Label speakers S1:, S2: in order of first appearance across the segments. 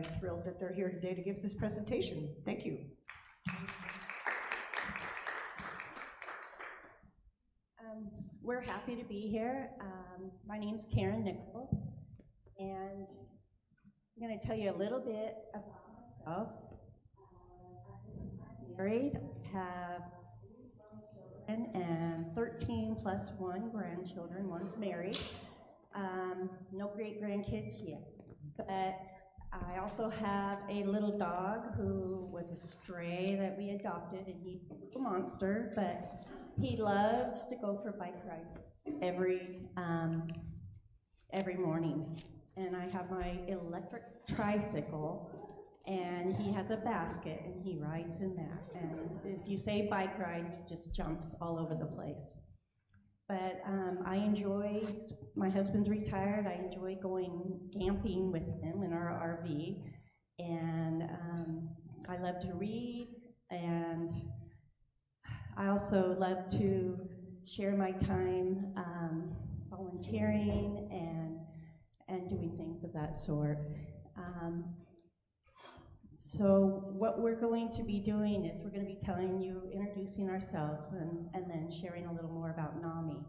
S1: I'm thrilled that they're here today to give this presentation. Thank you.
S2: We're happy to be here. My name's Karen Nichols, and I'm going to tell you a little bit about myself. I'm married, have 3 children and 13 plus 1 grandchildren. One's married. No great grandkids yet, but I also have a little dog who was a stray that we adopted, and he's a monster, but he loves to go for bike rides every morning. And I have my electric tricycle, and he has a basket, and he rides in that. And if you say bike ride, he just jumps all over the place. But I enjoy, my husband's retired, I enjoy going camping with him in our RV. And I love to read, and I also love to share my time volunteering and doing things of that sort. So what we're going to be doing is we're going to be telling you, introducing ourselves, and then sharing a little more about NAMI.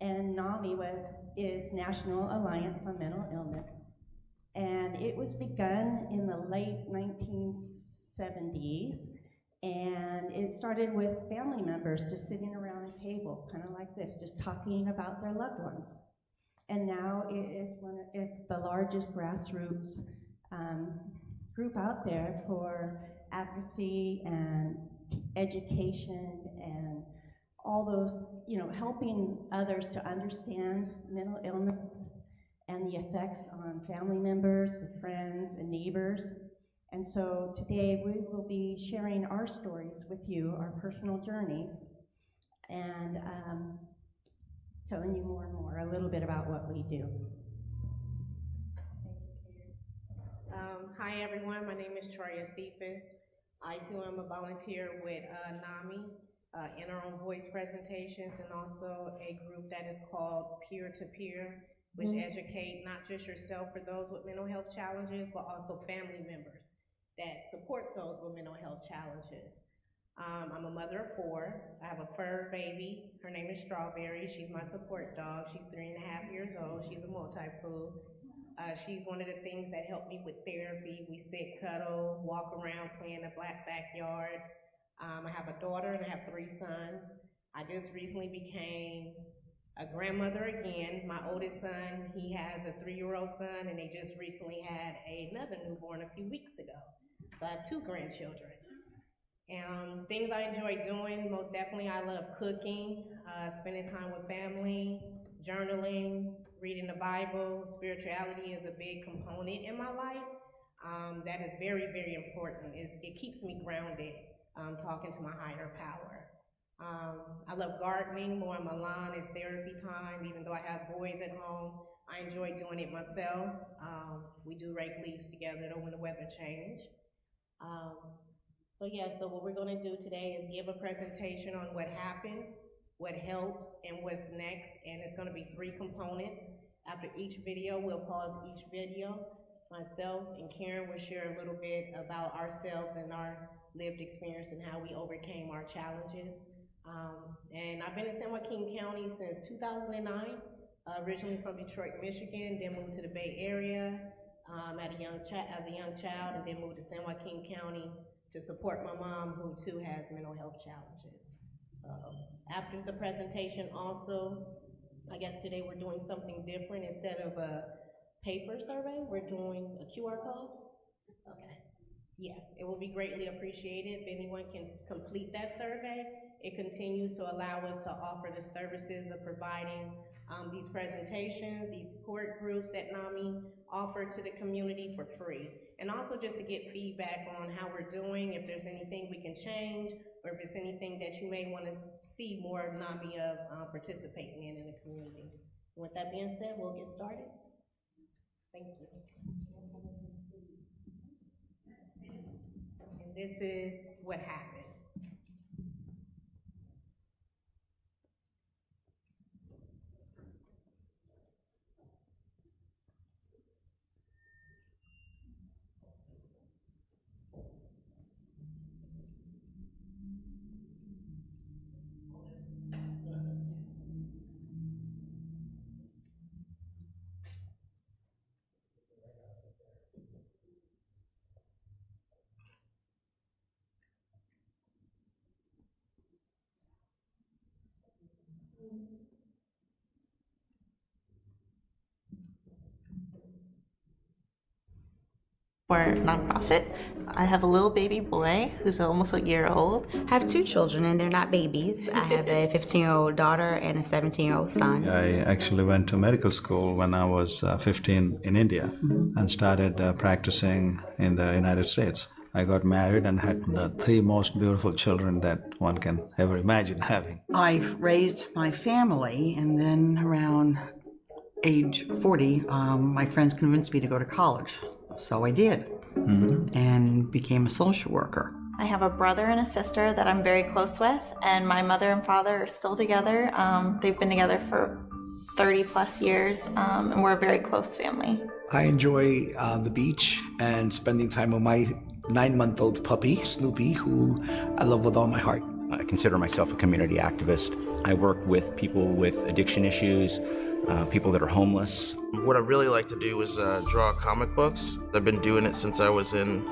S2: And NAMI is National Alliance on Mental Illness. And it was begun in the late 1970s. And it started with family members just sitting around a table, kind of like this, just talking about their loved ones. And now it's the largest grassroots group out there for advocacy and education and all those, helping others to understand mental illness and the effects on family members, friends, and neighbors. And so today we will be sharing our stories with you, our personal journeys, and telling you more and more a little bit about what we do.
S3: Hi everyone, my name is Cici. I too am a volunteer with NAMI, in our own voice presentations, and also a group that is called Peer to Peer, which educate not just yourself for those with mental health challenges, but also family members that support those with mental health challenges. I'm a mother of 4. I have a fur baby. Her name is Strawberry. She's my support dog. She's 3.5 years old. She's a multi-poo. She's one of the things that help me with therapy. We sit, cuddle, walk around, play in the black backyard. I have a daughter and I have 3 sons. I just recently became a grandmother again. My oldest son, he has a 3-year-old son, and they just recently had another newborn a few weeks ago. So I have 2 grandchildren. And things I enjoy doing, most definitely I love cooking, spending time with family, journaling, reading the Bible. Spirituality is a big component in my life. That is very, very important. It keeps me grounded, talking to my higher power. I love gardening. Mowing my lawn is therapy time. Even though I have boys at home, I enjoy doing it myself. We do rake leaves together though when the weather change. So what we're going to do today is give a presentation on what happened, what helps, and what's next. And it's going to be 3 components. After each video, we'll pause each video. Myself and Karen will share a little bit about ourselves and our lived experience and how we overcame our challenges. And I've been in San Joaquin County since 2009, originally from Detroit, Michigan, then moved to the Bay Area as a young child, and then moved to San Joaquin County to support my mom, who too has mental health challenges. So after the presentation also, I guess today we're doing something different. Instead of a paper survey, we're doing a QR code. Okay. Yes, it will be greatly appreciated if anyone can complete that survey. It continues to allow us to offer the services of providing these presentations, these support groups that NAMI offer to the community for free. And also just to get feedback on how we're doing, if there's anything we can change, or if there's anything that you may want to see more of NAMI participating in the community. With that being said, we'll get started. Thank you. And this is what happened.
S4: We're a nonprofit. I have a little baby boy who's almost a year old.
S5: I have 2 children, and they're not babies. I have a 15-year-old daughter and a 17-year-old son.
S6: I actually went to medical school when I was 15 in India and started practicing in the United States. I got married and had the 3 most beautiful children that one can ever imagine having.
S7: I've raised my family, and then around age 40, my friends convinced me to go to college. So I did, and became a social worker.
S4: I have a brother and a sister that I'm very close with, and my mother and father are still together. They've been together for 30 plus years, and we're a very close family.
S8: I enjoy the beach and spending time with my 9-month-old puppy, Snoopy, who I love with all my heart.
S9: I consider myself a community activist. I work with people with addiction issues, people that are homeless.
S10: What I really like to do is draw comic books. I've been doing it since I was in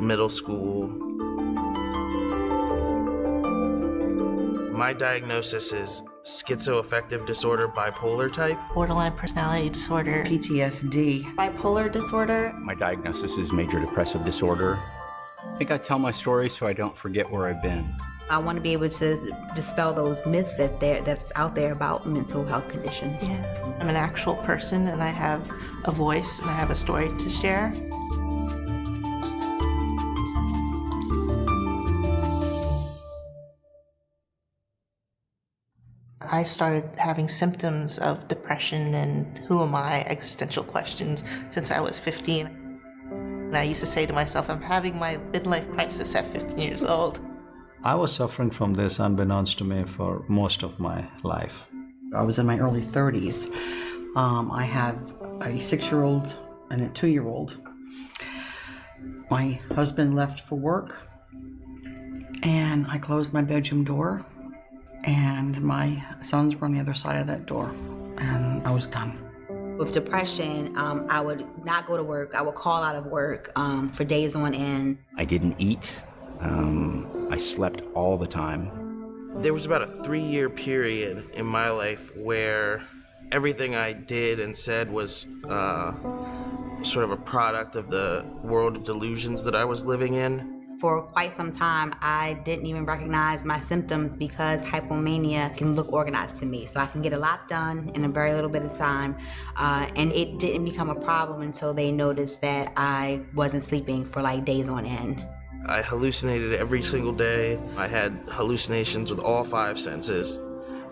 S10: middle school. My diagnosis is schizoaffective disorder, bipolar type.
S4: Borderline personality disorder.
S7: PTSD.
S4: Bipolar disorder.
S9: My diagnosis is major depressive disorder. I think I tell my story so I don't forget where I've been.
S5: I want to be able to dispel those myths that's out there about mental health conditions.
S4: Yeah. I'm an actual person, and I have a voice, and I have a story to share. I started having symptoms of depression and who am I existential questions since I was 15. And I used to say to myself, I'm having my midlife crisis at 15 years old.
S6: I was suffering from this unbeknownst to me for most of my life.
S7: I was in my early 30s. I had a 6-year-old and a 2-year-old. My husband left for work, and I closed my bedroom door, and my sons were on the other side of that door, and I was done.
S5: With depression, I would not go to work. I would call out of work for days on end.
S9: I didn't eat. I slept all the time.
S10: There was about a 3-year period in my life where everything I did and said was sort of a product of the world of delusions that I was living in.
S5: For quite some time, I didn't even recognize my symptoms because hypomania can look organized to me. So I can get a lot done in a very little bit of time. And it didn't become a problem until they noticed that I wasn't sleeping for days on end.
S10: I hallucinated every single day. I had hallucinations with all 5 senses.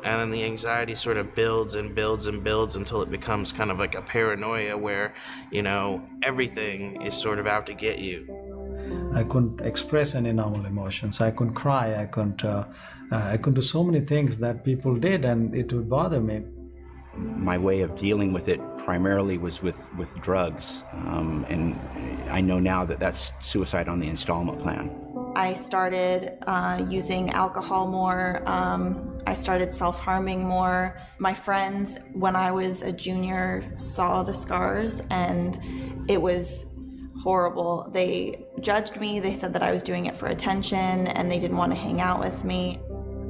S10: And then the anxiety sort of builds and builds and builds until it becomes kind of like a paranoia where, everything is sort of out to get you.
S6: I couldn't express any normal emotions. I couldn't cry. I couldn't do so many things that people did, and it would bother me.
S9: My way of dealing with it primarily was with drugs, and I know now that that's suicide on the installment plan.
S4: I started using alcohol more. I started self-harming more. My friends, when I was a junior, saw the scars, and it was horrible. They judged me. They said that I was doing it for attention, and they didn't want to hang out with me.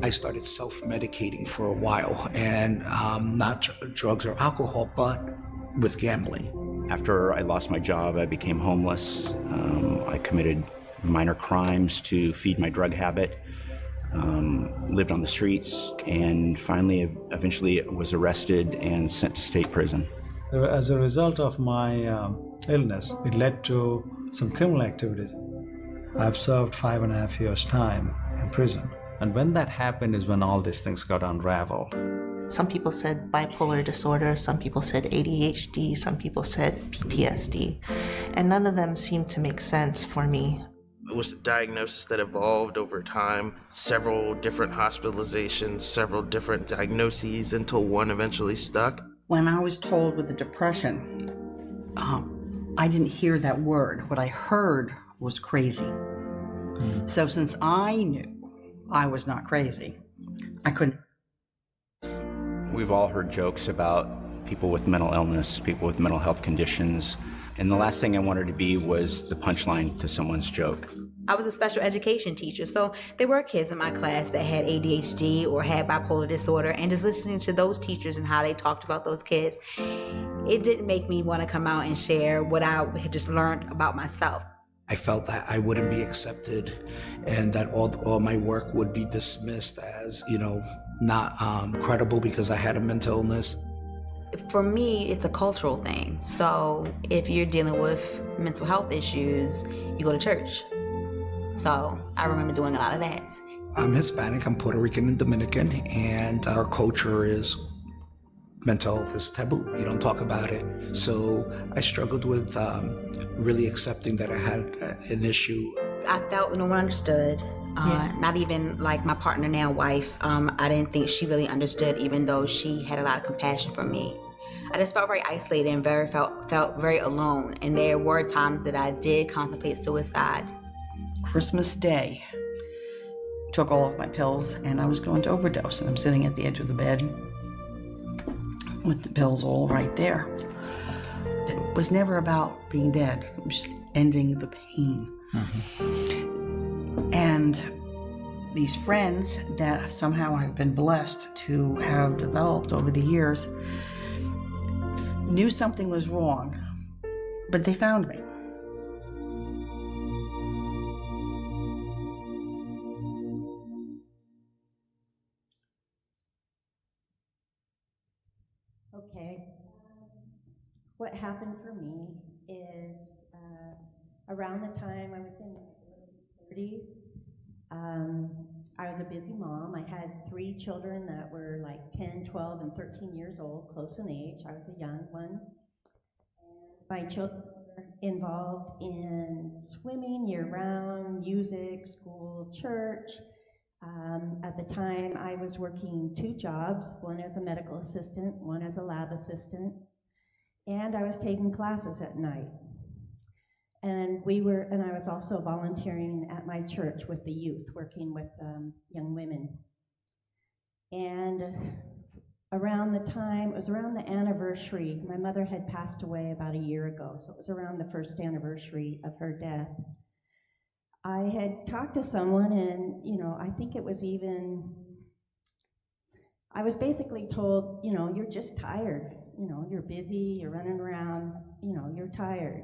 S8: I started self-medicating for a while, and not drugs or alcohol, but with gambling.
S9: After I lost my job, I became homeless. I committed minor crimes to feed my drug habit, lived on the streets, and finally, eventually was arrested and sent to state prison.
S6: As a result of my illness, it led to some criminal activities. I've served 5.5 years' time in prison. And when that happened is when all these things got unraveled.
S4: Some people said bipolar disorder, some people said ADHD, some people said PTSD, and none of them seemed to make sense for me.
S10: It was a diagnosis that evolved over time, several different hospitalizations, several different diagnoses until one eventually stuck.
S7: When I was told with the depression, I didn't hear that word. What I heard was crazy. So since I knew I was not crazy, I couldn't.
S9: We've all heard jokes about people with mental illness, people with mental health conditions, and the last thing I wanted to be was the punchline to someone's joke.
S5: I was a special education teacher, so there were kids in my class that had ADHD or had bipolar disorder, and just listening to those teachers and how they talked about those kids, it didn't make me want to come out and share what I had just learned about myself.
S8: I felt that I wouldn't be accepted and that all my work would be dismissed as, not credible because I had a mental illness.
S5: For me, it's a cultural thing. So if you're dealing with mental health issues, you go to church. So I remember doing a lot of that.
S8: I'm Hispanic, I'm Puerto Rican and Dominican, and our culture is mental health is taboo. You don't talk about it. So I struggled with really accepting that I had an issue.
S5: I felt no one understood. Not even like my partner now, wife. I didn't think she really understood, even though she had a lot of compassion for me. I just felt very isolated and felt very alone. And there were times that I did contemplate suicide.
S7: Christmas Day, took all of my pills, and I was going to overdose. And I'm sitting at the edge of the bed with the pills all right there. It was never about being dead. It was just ending the pain. And these friends that somehow I've been blessed to have developed over the years knew something was wrong, but they found me.
S2: Okay. What happened for me is around the time I was in my 30s, I was a busy mom. I had 3 children that were like 10, 12, and 13 years old, close in age. I was a young one. My children were involved in swimming year-round, music, school, church. At the time, I was working 2 jobs, one as a medical assistant, one as a lab assistant, and I was taking classes at night. And I was also volunteering at my church with the youth, working with young women. And it was around the anniversary. My mother had passed away about a year ago, so it was around the first anniversary of her death. I had talked to someone, and I think it was I was basically told, you're just tired. You're busy, you're running around, you're tired.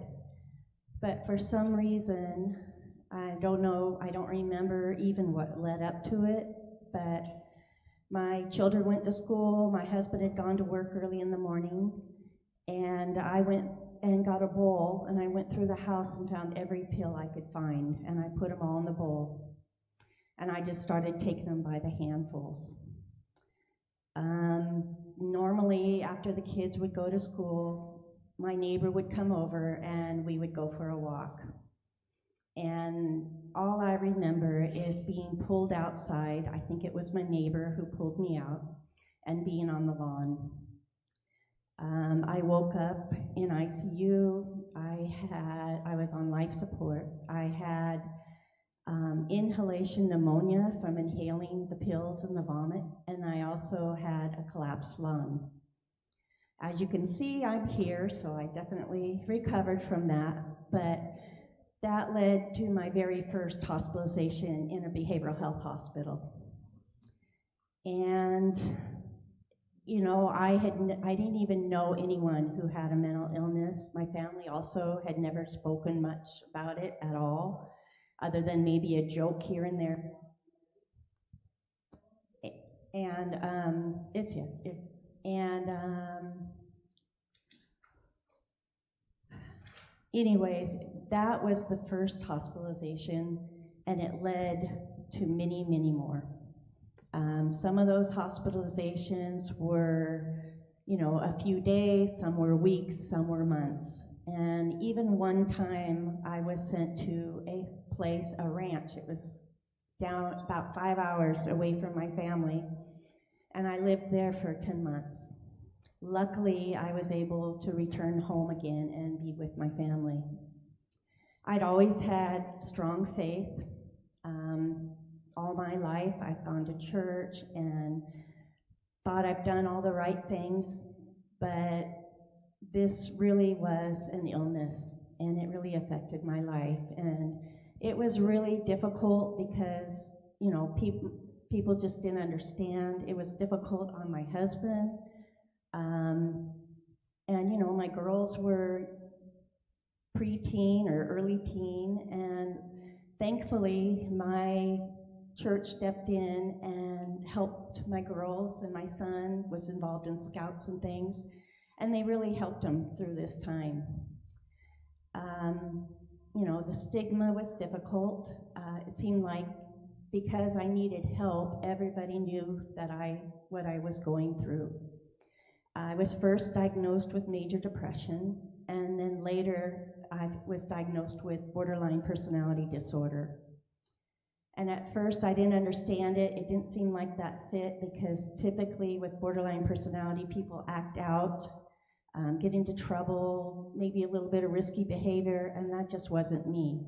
S2: But for some reason, I don't know, I don't remember even what led up to it, but my children went to school, my husband had gone to work early in the morning, and I went and got a bowl, and I went through the house and found every pill I could find, and I put them all in the bowl. And I just started taking them by the handfuls. Normally, after the kids would go to school, my neighbor would come over and we would go for a walk. And all I remember is being pulled outside. I think it was my neighbor who pulled me out, and being on the lawn. I woke up in ICU. I was on life support. I had inhalation pneumonia from inhaling the pills and the vomit, and I also had a collapsed lung. As you can see, I'm here, so I definitely recovered from that, but that led to my very first hospitalization in a behavioral health hospital. And I didn't even know anyone who had a mental illness. My family also had never spoken much about it at all, other than maybe a joke here and there. And it's here. Anyways, that was the first hospitalization, and it led to many, many more. Some of those hospitalizations were, a few days, some were weeks, some were months. And even one time I was sent to a ranch. It was down about 5 hours away from my family, and I lived there for 10 months. Luckily, I was able to return home again and be with my family. I'd always had strong faith. All my life, I've gone to church and thought I've done all the right things, but this really was an illness, and it really affected my life. And It was really difficult because, you know, people just didn't understand. It was difficult on my husband. And, you know, my girls were preteen or early teen, and thankfully my church stepped in and helped my girls, and my son was involved in scouts and things, and they really helped them through this time. You know, the stigma was difficult. It seemed like because I needed help, everybody knew that what I was going through. I was first diagnosed with major depression, and then later I was diagnosed with borderline personality disorder. And at first I didn't understand it. It didn't seem like that fit, because typically with borderline personality, people act out, get into trouble, maybe a little bit of risky behavior, and that just wasn't me.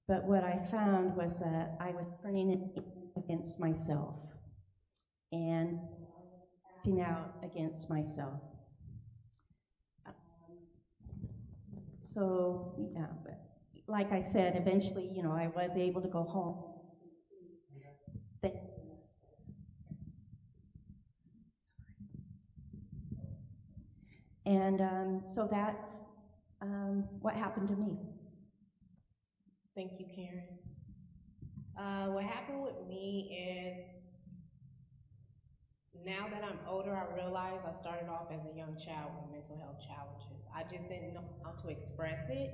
S2: But what I found was that I was turning it against myself and acting out against myself. So, yeah, but like I said, eventually, you know, I was able to go home. And so that's what happened to me.
S3: Thank you, Karen. What happened with me is, now that I'm older, I realize I started off as a young child with mental health challenges. I just didn't know how to express it,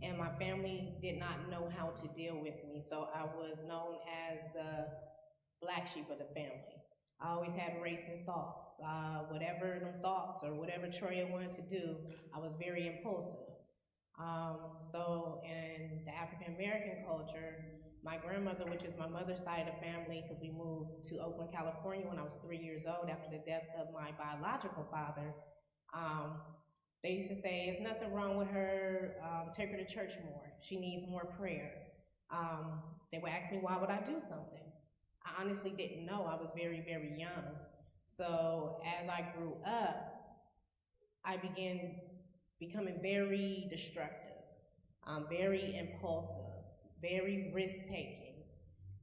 S3: and my family did not know how to deal with me, so I was known as the black sheep of the family. I always had racing thoughts. Whatever them thoughts or whatever Troya wanted to do, I was very impulsive. So in the African American culture, my grandmother, which is my mother's side of the family, because we moved to Oakland, California when I was 3 years old after the death of my biological father, they used to say, there's nothing wrong with her, take her to church more. She needs more prayer. They would ask me, why would I do something? I honestly didn't know. I was very, very young. So as I grew up, I began becoming very destructive, very impulsive, very risk-taking.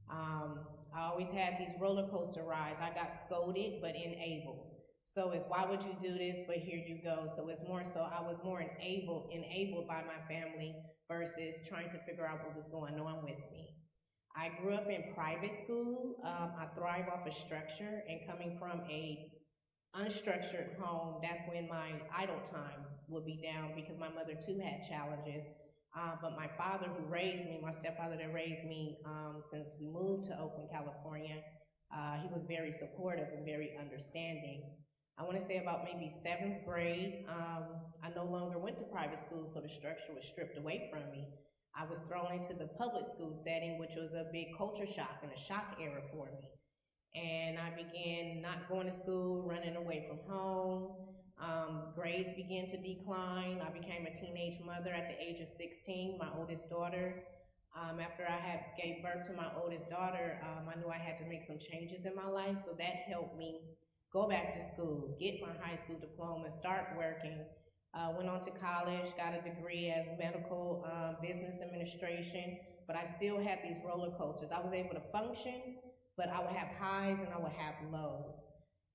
S3: I always had these roller coaster rides. I got scolded, but enabled. So it's, why would you do this, but here you go. So it's more so I was more enabled by my family versus trying to figure out what was going on with me. I grew up in private school. I thrive off of structure, and coming from a unstructured home, that's when my idle time would be down, because my mother too had challenges. But my father who raised me, my stepfather that raised me since we moved to Oakland, California, he was very supportive and very understanding. I want to say about maybe 7th grade, I no longer went to private school, so the structure was stripped away from me. I was thrown into the public school setting, which was a big culture shock and a shock era for me. And I began not going to school, running away from home. Grades began to decline. I became a teenage mother at the age of 16, my oldest daughter. After I had gave birth to my oldest daughter, I knew I had to make some changes in my life, so that helped me go back to school, get my high school diploma, start working. Went on to college, got a degree as medical business administration, but I still had these roller coasters. I was able to function, but I would have highs and I would have lows.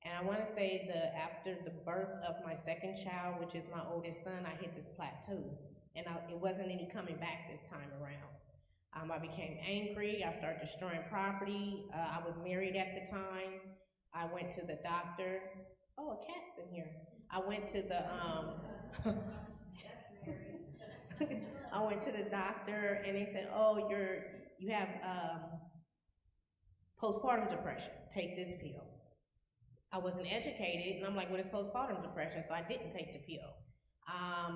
S3: And I want to say after the birth of my second child, which is my oldest son, I hit this plateau, and it wasn't any coming back this time around. I became angry, I started destroying property. I was married at the time. I went to the doctor. Oh, a cat's in here. I went to the I went to the doctor, and they said, oh, you have postpartum depression, take this pill. I wasn't educated, and I'm like, what is postpartum depression? So I didn't take the pill.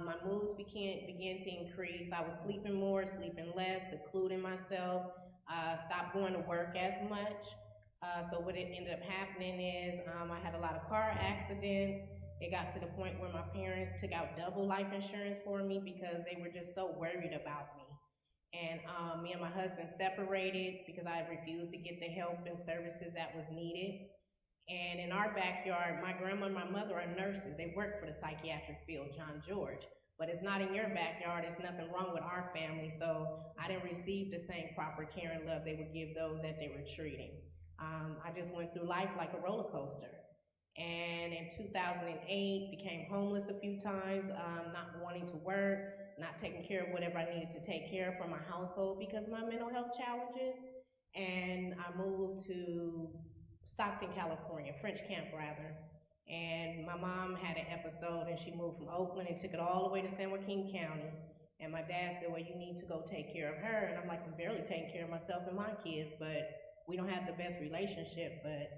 S3: My moods began to increase. I was sleeping more, sleeping less, secluding myself, stopped going to work as much. So what it ended up happening is I had a lot of car accidents. It got to the point where my parents took out double life insurance for me because they were just so worried about me. And me and my husband separated because I refused to get the help and services that was needed. And in our backyard, my grandma and my mother are nurses. They work for the psychiatric field, John George. but it's not in your backyard. It's nothing wrong with our family. So I didn't receive the same proper care and love they would give those that they were treating. I just went through life like a roller coaster. And in 2008, became homeless a few times, not wanting to work, not taking care of whatever I needed to take care of for my household because of my mental health challenges. And I moved to Stockton, California, French Camp rather. And my mom had an episode and she moved from Oakland and took it all the way to San Joaquin County. And my dad said, well, you need to go take care of her. And I'm like, I'm barely taking care of myself and my kids, but we don't have the best relationship, but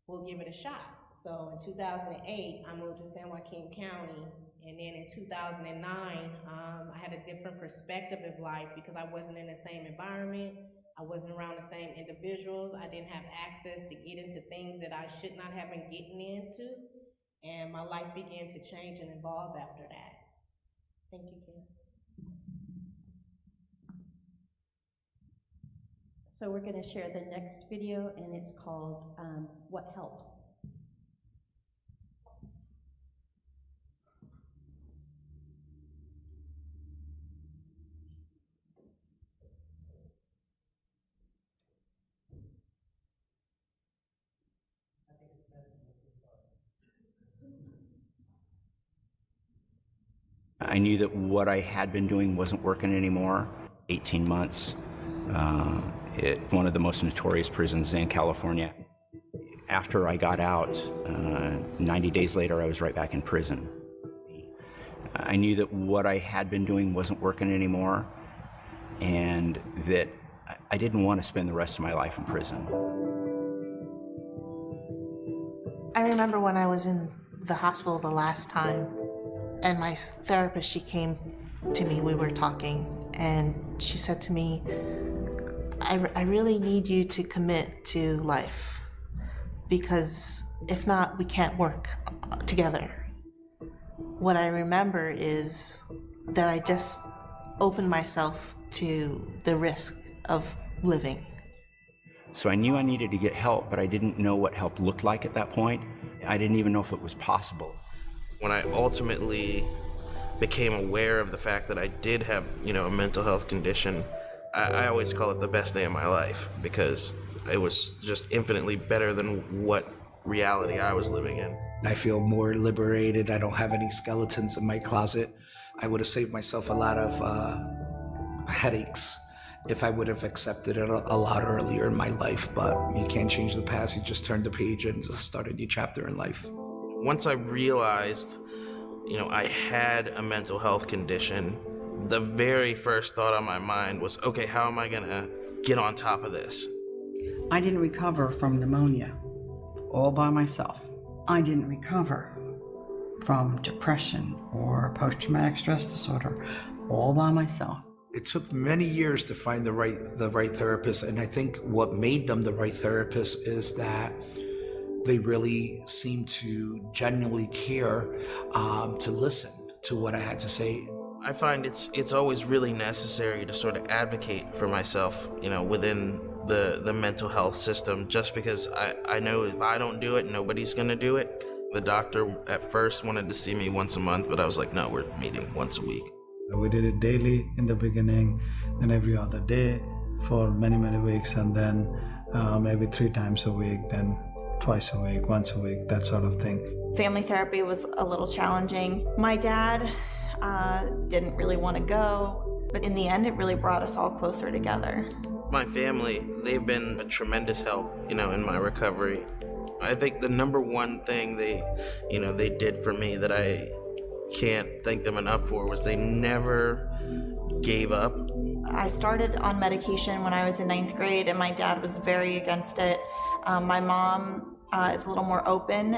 S3: we'll give it a shot. So in 2008, I moved to San Joaquin County, and then in 2009, I had a different perspective of life because I wasn't in the same environment, I wasn't around the same individuals, I didn't have access to get into things that I should not have been getting into, and my life began to change and evolve after that. Thank you, Kim.
S2: So we're going to share the next video, and it's called What Helps.
S9: I knew that what I had been doing wasn't working anymore. 18 months. One of the most notorious prisons in California. After I got out, 90 days later, I was right back in prison. I knew that what I had been doing wasn't working anymore, and that I didn't want to spend the rest of my life in prison.
S11: I remember when I was in the hospital the last time, and my therapist, she came to me, we were talking, and she said to me, I really need you to commit to life, because if not, we can't work together. What I remember is that I just opened myself to the risk of living.
S9: So I knew I needed to get help, but I didn't know what help looked like at that point. I didn't even know if it was possible.
S10: When I ultimately became aware of the fact that I did have, a mental health condition, I always call it the best day of my life because it was just infinitely better than what reality I was living in.
S8: I feel more liberated. I don't have any skeletons in my closet. I would have saved myself a lot of headaches if I would have accepted it a lot earlier in my life, but you can't change the past. You just turn the page and just start a new chapter in life.
S10: Once I realized, I had a mental health condition, the very first thought on my mind was, okay, how am I gonna get on top of this?
S7: I didn't recover from pneumonia all by myself. I didn't recover from depression or post-traumatic stress disorder all by myself.
S8: It took many years to find the right therapist, and I think what made them the right therapist is that they really seemed to genuinely care to listen to what I had to say.
S10: I find it's always really necessary to sort of advocate for myself, within the mental health system, just because I know if I don't do it, nobody's gonna do it. The doctor at first wanted to see me once a month, but I was like, no, we're meeting once a week.
S6: We did it daily in the beginning, then every other day for many, many weeks, and then maybe 3 times a week, then twice a week, once a week, that sort of thing.
S4: Family therapy was a little challenging. My dad didn't really want to go, but in the end, it really brought us all closer together.
S10: My family, they've been a tremendous help, in my recovery. I think the number one thing they did for me that I can't thank them enough for was they never gave up.
S4: I started on medication when I was in 9th grade, and my dad was very against it. My mom is a little more open,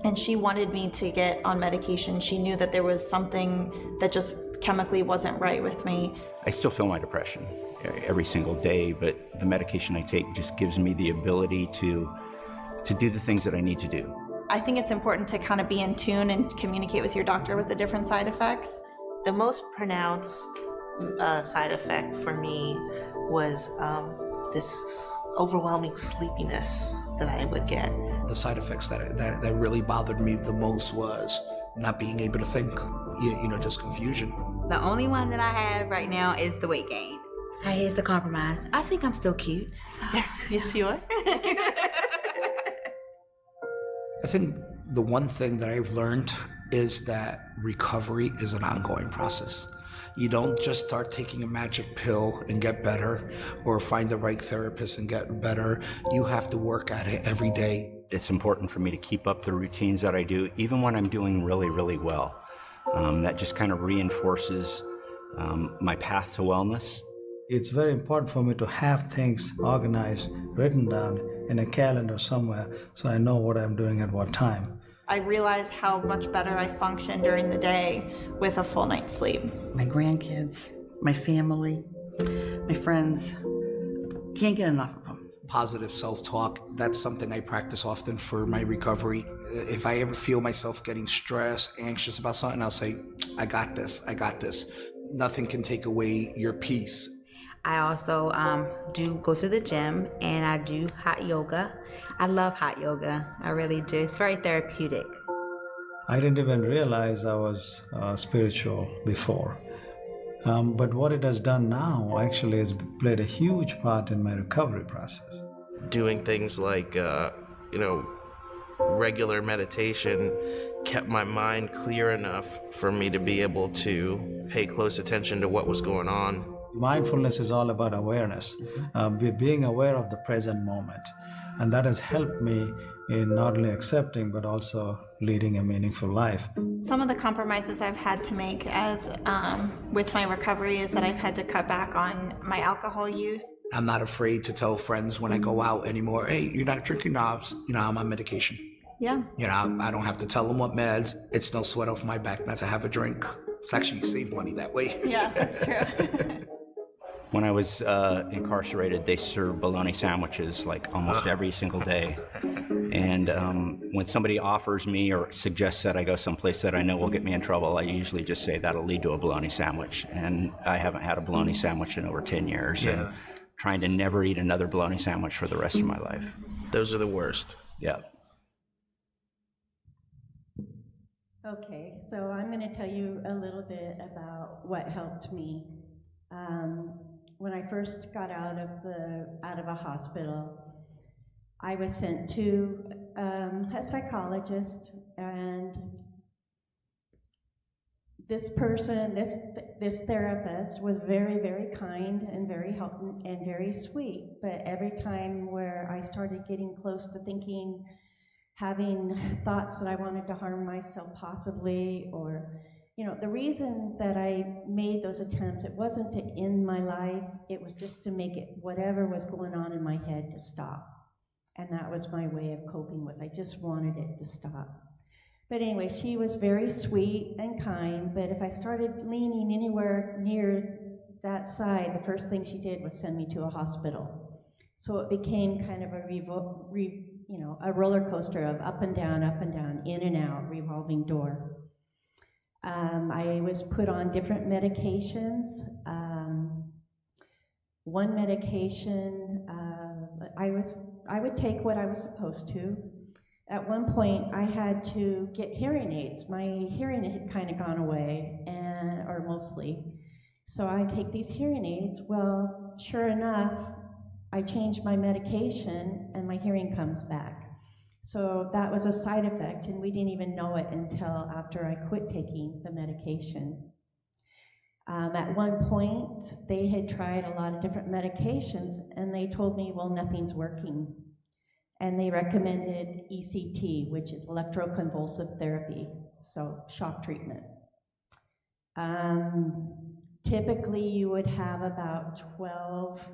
S4: and she wanted me to get on medication. She knew that there was something that just chemically wasn't right with me.
S9: I still feel my depression every single day, but the medication I take just gives me the ability to do the things that I need to do.
S4: I think it's important to kind of be in tune and communicate with your doctor with the different side effects.
S11: The most pronounced side effect for me was this overwhelming sleepiness that I would get.
S8: The side effects that really bothered me the most was not being able to think. just confusion.
S5: The only one that I have right now is the weight gain. Here's the compromise. I think I'm still cute. So.
S11: Yes, you are.
S8: I think the one thing that I've learned is that recovery is an ongoing process. You don't just start taking a magic pill and get better, or find the right therapist and get better. You have to work at it every day.
S9: It's important for me to keep up the routines that I do, even when I'm doing really, really well. That just kind of reinforces my path to wellness.
S6: It's very important for me to have things organized, written down in a calendar somewhere, so I know what I'm doing at what time.
S4: I realize how much better I function during the day with a full night's sleep.
S7: My grandkids, my family, my friends, can't get enough of them.
S8: Positive self-talk, that's something I practice often for my recovery. If I ever feel myself getting stressed, anxious about something, I'll say, I got this. Nothing can take away your peace.
S5: I also do go to the gym, and I do hot yoga. I love hot yoga. I really do. It's very therapeutic.
S6: I didn't even realize I was spiritual before. But what it has done now actually has played a huge part in my recovery process.
S10: Doing things like, regular meditation kept my mind clear enough for me to be able to pay close attention to what was going on.
S6: Mindfulness is all about awareness, being aware of the present moment. And that has helped me in not only accepting, but also leading a meaningful life.
S4: Some of the compromises I've had to make with my recovery is that I've had to cut back on my alcohol use.
S8: I'm not afraid to tell friends when I go out anymore, hey, you're not drinking knobs, I'm on medication.
S4: Yeah.
S8: I don't have to tell them what meds. It's no sweat off my back not to have a drink. It's actually, you save money that way.
S4: Yeah, that's true.
S9: When I was incarcerated, they served bologna sandwiches like almost every single day. And when somebody offers me or suggests that I go someplace that I know will get me in trouble, I usually just say that'll lead to a bologna sandwich. And I haven't had a bologna sandwich in over 10 years.
S10: Yeah.
S9: And trying to never eat another bologna sandwich for the rest of my life.
S10: Those are the worst.
S9: Yeah.
S2: Okay, so I'm going to tell you a little bit about what helped me. When I first got out of a hospital, I was sent to a psychologist, and this person, this therapist was very, very kind and very helpful and very sweet. But every time where I started getting close to thinking, having thoughts that I wanted to harm myself possibly, or the reason that I made those attempts, it wasn't to end my life, it was just to make it, whatever was going on in my head, to stop. And that was my way of coping, was I just wanted it to stop. But anyway, she was very sweet and kind, but if I started leaning anywhere near that side, the first thing she did was send me to a hospital. So it became kind of a roller coaster of up and down, in and out, revolving door. I was put on different medications. One medication, I would take what I was supposed to. At one point, I had to get hearing aids. My hearing had kind of gone away, or mostly. So I take these hearing aids. Well, sure enough, I changed my medication and my hearing comes back. So that was a side effect, and we didn't even know it until after I quit taking the medication. At one point, they had tried a lot of different medications, and they told me, well, nothing's working. And they recommended ECT, which is electroconvulsive therapy, so shock treatment. Typically, you would have about 12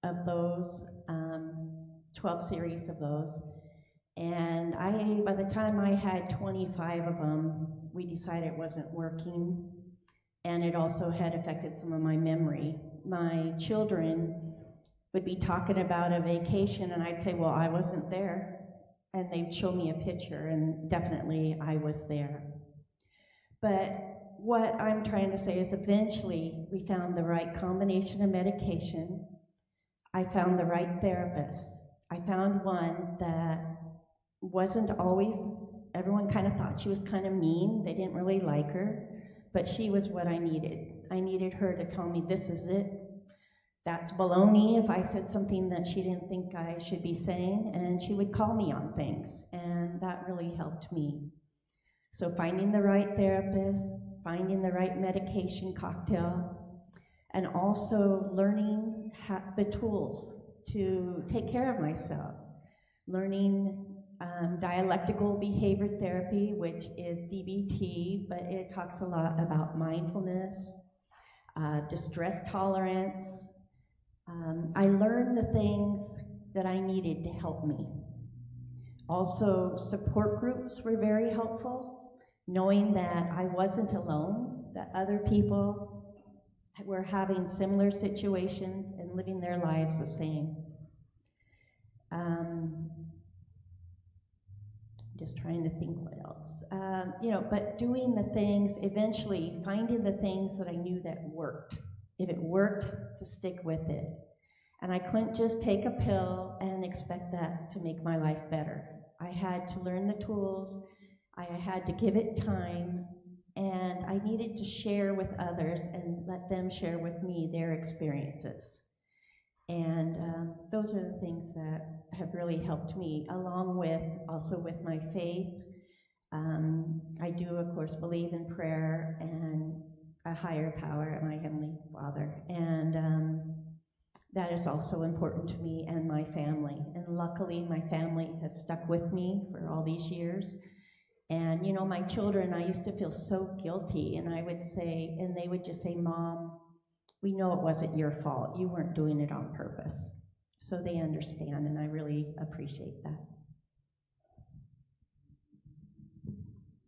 S2: of those, 12 series of those. And by the time I had 25 of them, we decided it wasn't working. And it also had affected some of my memory. My children would be talking about a vacation, and I'd say, well, I wasn't there. And they'd show me a picture, and definitely I was there. But what I'm trying to say is eventually we found the right combination of medication. I found the right therapist. I found one that wasn't always, everyone kind of thought she was kind of mean. They didn't really like her. but she was what I needed. I needed her to tell me, this is it. That's baloney if I said something that she didn't think I should be saying, and she would call me on things, and that really helped me. So finding the right therapist, finding the right medication cocktail, and also learning the tools to take care of myself. Learning dialectical behavior therapy, which is DBT, but it talks a lot about mindfulness, distress tolerance. I learned the things that I needed to help me. Also, support groups were very helpful, knowing that I wasn't alone, that other people were having similar situations and living their lives the same. Just trying to think what else. But doing the things, eventually finding the things that I knew that worked. If it worked, to stick with it. And I couldn't just take a pill and expect that to make my life better. I had to learn the tools, I had to give it time, and I needed to share with others and let them share with me their experiences. And those are the things that have really helped me, along with also with my faith. I do, of course, believe in prayer and a higher power, my Heavenly Father. And that is also important to me and my family. And luckily, my family has stuck with me for all these years. And my children, I used to feel so guilty, and I would say, and they would just say, Mom, we know it wasn't your fault. You weren't doing it on purpose. So they understand, and I really appreciate that.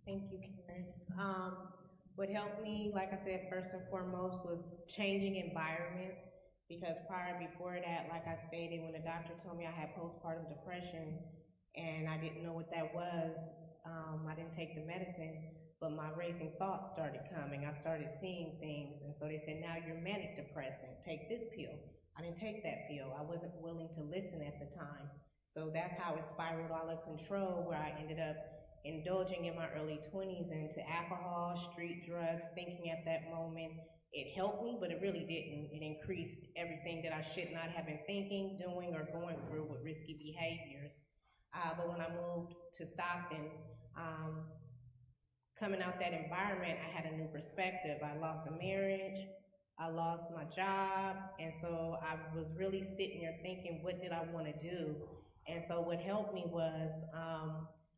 S3: Thank you, Karen. What helped me, like I said, first and foremost, was changing environments, because before that, like I stated, when the doctor told me I had postpartum depression and I didn't know what that was, I didn't take the medicine, but my racing thoughts started coming. I started seeing things, and so they said, now you're manic depressant, take this pill. I didn't take that pill. I wasn't willing to listen at the time. So that's how it spiraled out of control, where I ended up indulging in my early 20s into alcohol, street drugs, thinking at that moment it helped me, but it really didn't. It increased everything that I should not have been thinking, doing, or going through with risky behaviors. But when I moved to Stockton, coming out that environment, I had a new perspective. I lost a marriage, I lost my job, and so I was really sitting there thinking, what did I want to do? And so what helped me was,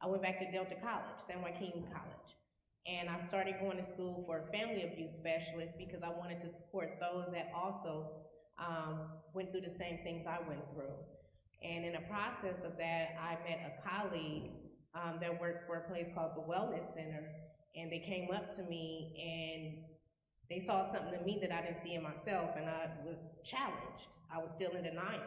S3: I went back to Delta College, San Joaquin College, and I started going to school for a family abuse specialist because I wanted to support those that also went through the same things I went through. And in the process of that, I met a colleague that worked for a place called the Wellness Center, and they came up to me and they saw something in me that I didn't see in myself, and I was challenged. I was still in denial.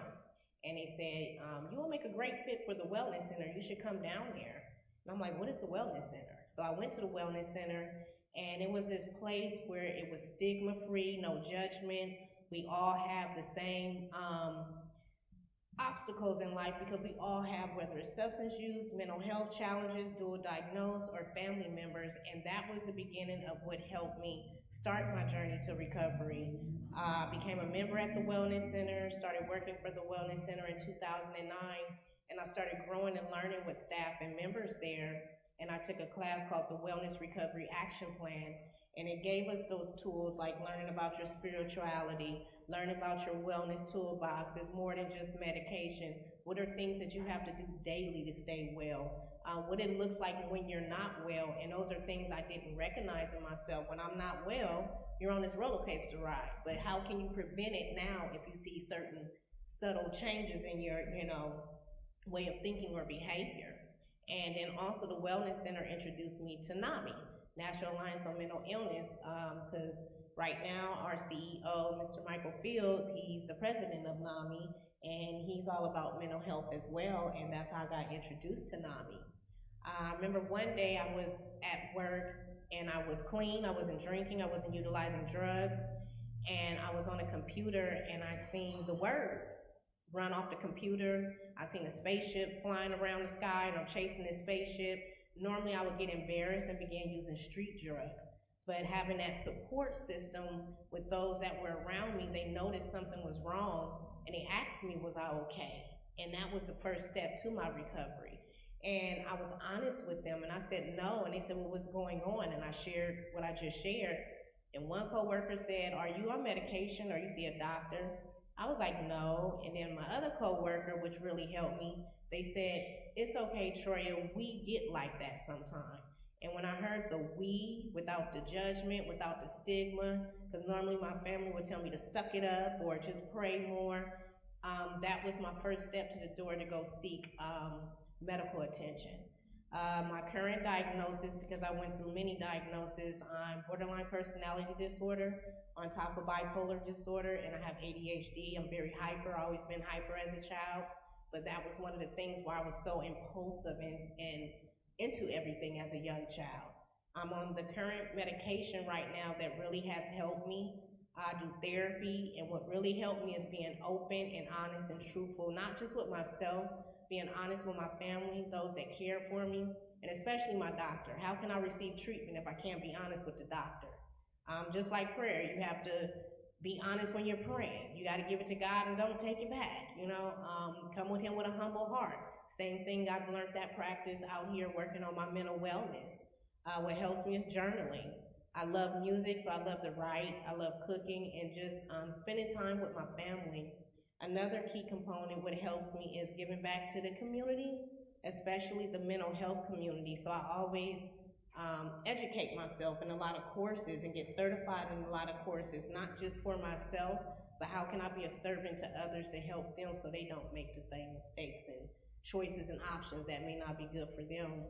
S3: And they said, you will make a great fit for the Wellness Center, you should come down there. And I'm like, what is a wellness center? So I went to the Wellness Center, and it was this place where it was stigma-free, no judgment. We all have the same obstacles in life, because we all have, whether it's substance use, mental health challenges, dual diagnosed, or family members, and that was the beginning of what helped me start my journey to recovery. I became a member at the Wellness Center, started working for the Wellness Center in 2009, and I started growing and learning with staff and members there, and I took a class called the Wellness Recovery Action Plan, and it gave us those tools like learning about your spirituality, learning about your wellness toolbox. It's more than just medication. What are things that you have to do daily to stay well? What it looks like when you're not well, and those are things I didn't recognize in myself. When I'm not well, you're on this roller coaster ride, but how can you prevent it now if you see certain subtle changes in your, way of thinking or behavior? And then also the Wellness Center introduced me to NAMI, National Alliance on Mental Illness, because right now our CEO, Mr. Michael Fields, he's the president of NAMI, and he's all about mental health as well, and that's how I got introduced to NAMI. I remember one day I was at work and I was clean, I wasn't drinking, I wasn't utilizing drugs, and I was on a computer and I seen the words run off the computer. I seen a spaceship flying around the sky and I'm chasing this spaceship. Normally I would get embarrassed and begin using street drugs. But having that support system with those that were around me, they noticed something was wrong, and they asked me, was I okay? And that was the first step to my recovery. And I was honest with them, and I said no, and they said, well, what's going on? And I shared what I just shared. And one coworker said, are you on medication or you see a doctor? I was like, no. And then my other coworker, which really helped me, they said, it's okay, Troya, we get like that sometimes. And when I heard the we, without the judgment, without the stigma, because normally my family would tell me to suck it up or just pray more, that was my first step to the door to go seek medical attention. My current diagnosis, because I went through many diagnoses, I'm borderline personality disorder on top of bipolar disorder, and I have ADHD. I'm very hyper, always been hyper as a child, but that was one of the things why I was so impulsive and into everything as a young child. I'm on the current medication right now that really has helped me. I do therapy, and what really helped me is being open and honest and truthful, not just with myself, being honest with my family, those that care for me, and especially my doctor. How can I receive treatment if I can't be honest with the doctor? Just like prayer, you have to be honest when you're praying. You got to give it to God and don't take it back. Come with Him with a humble heart. Same thing, I've learned that practice out here working on my mental wellness. What helps me is journaling. I love music, so I love to write. I love cooking and just spending time with my family. Another key component, what helps me, is giving back to the community, especially the mental health community. So I always educate myself in a lot of courses and get certified in a lot of courses, not just for myself, but how can I be a servant to others to help them so they don't make the same mistakes and choices and options that may not be good for them.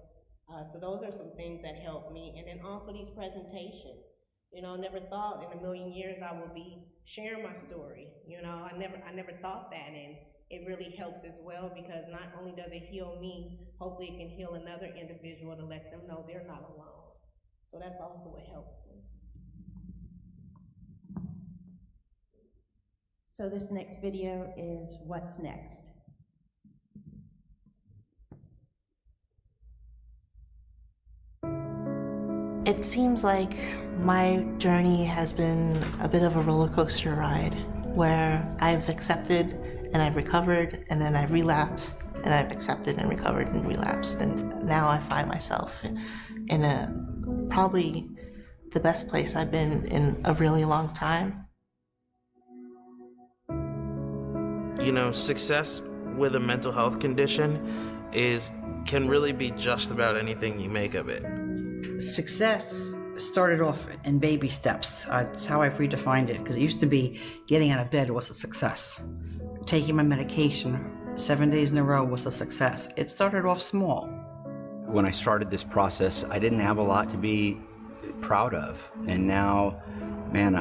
S3: So those are some things that help me. And then also these presentations. Never thought in a million years I would be sharing my story. I never thought that, and it really helps as well, because not only does it heal me, hopefully it can heal another individual to let them know they're not alone. So that's also what helps me.
S2: So this next video is what's next.
S11: It seems like my journey has been a bit of a roller coaster ride, where I've accepted and I've recovered, and then I've relapsed, and I've accepted and recovered and relapsed, and now I find myself in probably the best place I've been in a really long time.
S10: Success with a mental health condition can really be just about anything you make of it.
S7: Success started off in baby steps. That's how I've redefined it, because it used to be getting out of bed was a success. Taking my medication 7 days in a row was a success. It started off small.
S9: When I started this process, I didn't have a lot to be proud of. And now, man,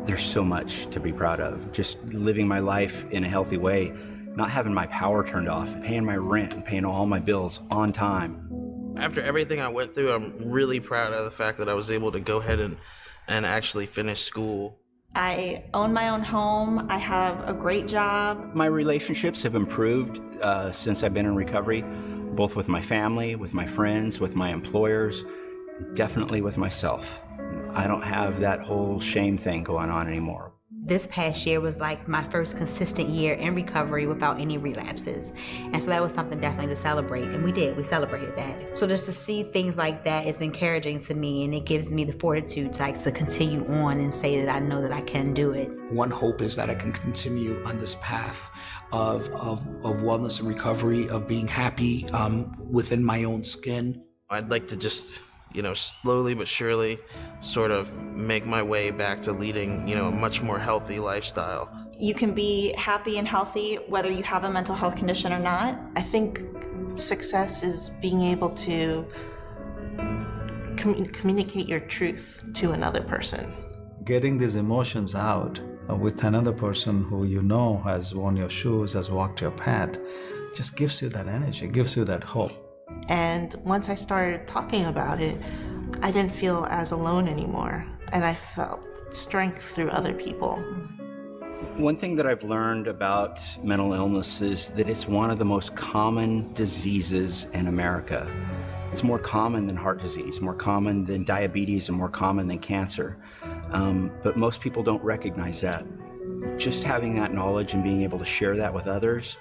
S9: there's so much to be proud of. Just living my life in a healthy way, not having my power turned off, paying my rent, and paying all my bills on time.
S10: After everything I went through, I'm really proud of the fact that I was able to go ahead and actually finish school.
S4: I own my own home. I have a great job.
S9: My relationships have improved since I've been in recovery, both with my family, with my friends, with my employers, definitely with myself. I don't have that whole shame thing going on anymore.
S5: This past year was like my first consistent year in recovery without any relapses. And so that was something definitely to celebrate. And we celebrated that. So just to see things like that is encouraging to me, and it gives me the fortitude to continue on and say that I know that I can do it.
S8: One hope is that I can continue on this path of wellness and recovery, of being happy within my own skin.
S10: I'd like to just slowly but surely sort of make my way back to leading, a much more healthy lifestyle.
S4: You can be happy and healthy whether you have a mental health condition or not.
S11: I think success is being able to communicate your truth to another person.
S6: Getting these emotions out with another person who has worn your shoes, has walked your path, just gives you that energy, gives you that hope.
S11: And once I started talking about it, I didn't feel as alone anymore, and I felt strength through other people.
S9: One thing that I've learned about mental illness is that it's one of the most common diseases in America. It's more common than heart disease, more common than diabetes, and more common than cancer. But most people don't recognize that. Just having that knowledge and being able to share that with others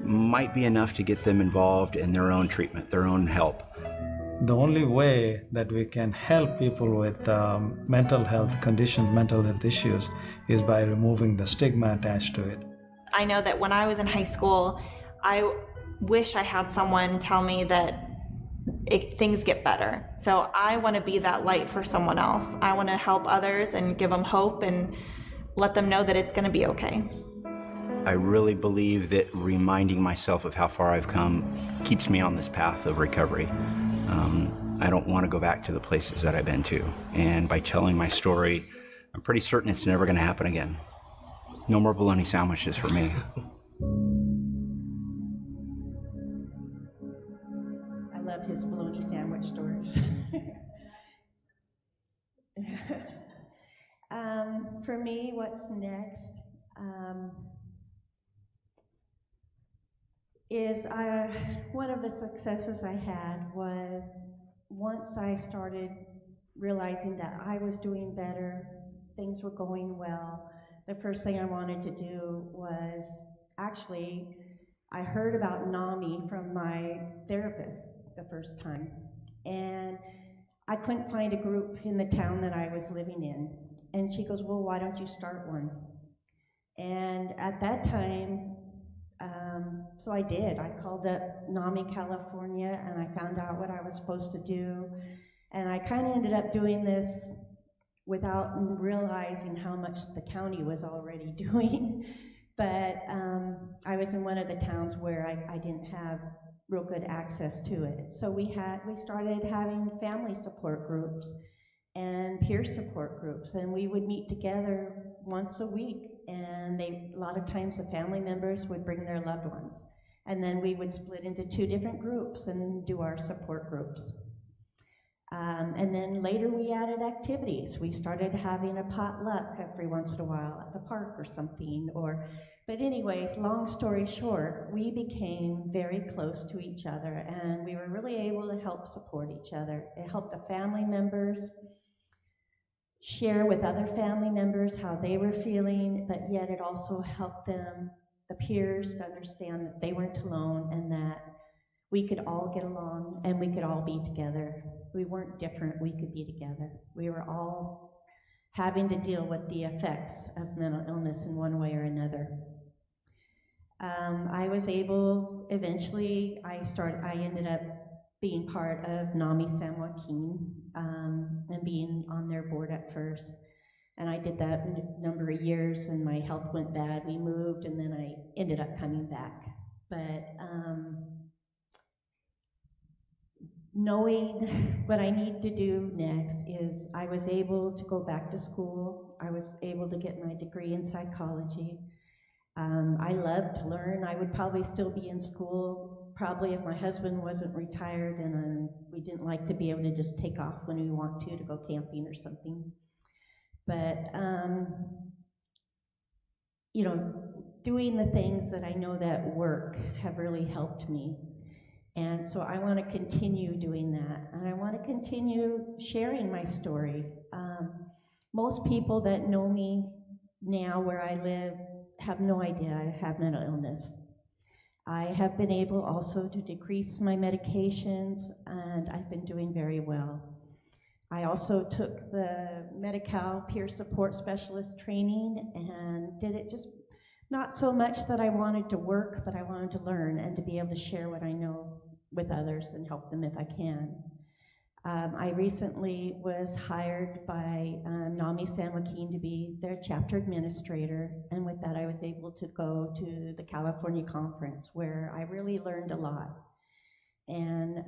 S9: might be enough to get them involved in their own treatment, their own help.
S6: The only way that we can help people with mental health conditions, mental health issues, is by removing the stigma attached to it.
S4: I know that when I was in high school, I wish I had someone tell me that things get better. So I want to be that light for someone else. I want to help others and give them hope and let them know that it's going to be okay.
S9: I really believe that reminding myself of how far I've come keeps me on this path of recovery. I don't want to go back to the places that I've been to. And by telling my story, I'm pretty certain it's never going to happen again. No more bologna sandwiches for me.
S2: I love his bologna sandwich stories. For me, what's next is one of the successes I had was once I started realizing that I was doing better, things were going well, the first thing I wanted to do was actually, I heard about NAMI from my therapist the first time, and I couldn't find a group in the town that I was living in. And she goes, well, why don't you start one? And at that time, so I did. I called up NAMI California and I found out what I was supposed to do. And I kind of ended up doing this without realizing how much the county was already doing. But I was in one of the towns where I didn't have real good access to it. So we started having family support groups and peer support groups, and we would meet together once a week, and a lot of times the family members would bring their loved ones, and then we would split into 2 different groups and do our support groups. And then later we added activities. We started having a potluck every once in a while at the park or something, but anyways, long story short, we became very close to each other, and we were really able to help support each other. It helped the family members share with other family members how they were feeling, but yet it also helped them, the peers, to understand that they weren't alone and that we could all get along and we could all be together. We weren't different, we could be together. We were all having to deal with the effects of mental illness in one way or another. I was able, eventually, I ended up being part of NAMI San Joaquin and being on their board at first. And I did that a number of years, and my health went bad. We moved, and then I ended up coming back. But knowing what I need to do next is I was able to go back to school. I was able to get my degree in psychology. I love to learn. I would probably still be in school, probably if my husband wasn't retired and we didn't like to be able to just take off when we want to go camping or something. But, you know, doing the things that I know that work have really helped me. And so I want to continue doing that. And I want to continue sharing my story. Most people that know me now where I live have no idea I have mental illness. I have been able also to decrease my medications, and I've been doing very well. I also took the Medi-Cal peer support specialist training and did it just not so much that I wanted to work, but I wanted to learn and to be able to share what I know with others and help them if I can. I recently was hired by NAMI San Joaquin to be their chapter administrator, and with that I was able to go to the California conference where I really learned a lot. And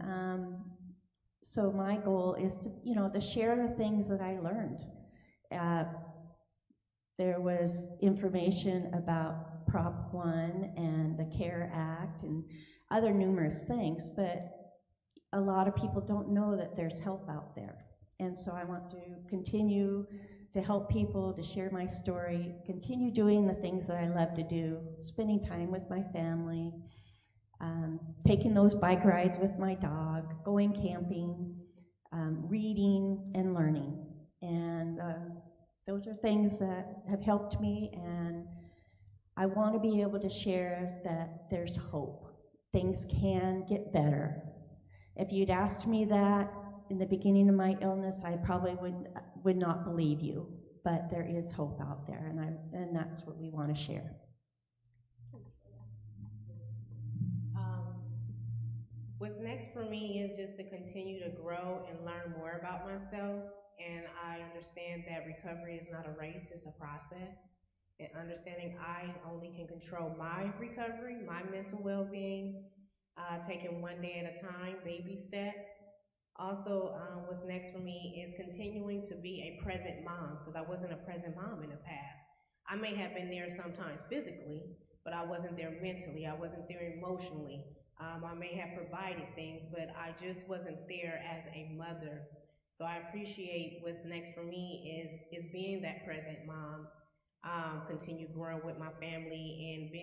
S2: so my goal is to, to share the things that I learned. There was information about Prop 1 and the CARE Act and other numerous things, but a lot of people don't know that there's help out there. And so I want to continue to help people, to share my story, continue doing the things that I love to do, spending time with my family, taking those bike rides with my dog, going camping, reading and learning. And those are things that have helped me, and I want to be able to share that there's hope. Things can get better. If you'd asked me that in the beginning of my illness, I probably would not believe you, but there is hope out there, and that's what we want to share.
S3: What's next for me is just to continue to grow and learn more about myself, and I understand that recovery is not a race, it's a process, and understanding I only can control my recovery, my mental well-being, taking one day at a time, baby steps. Also, what's next for me is continuing to be a present mom, because I wasn't a present mom in the past. I may have been there sometimes physically, but I wasn't there mentally, I wasn't there emotionally. I may have provided things, but I just wasn't there as a mother. So I appreciate what's next for me is being that present mom, continue growing with my family and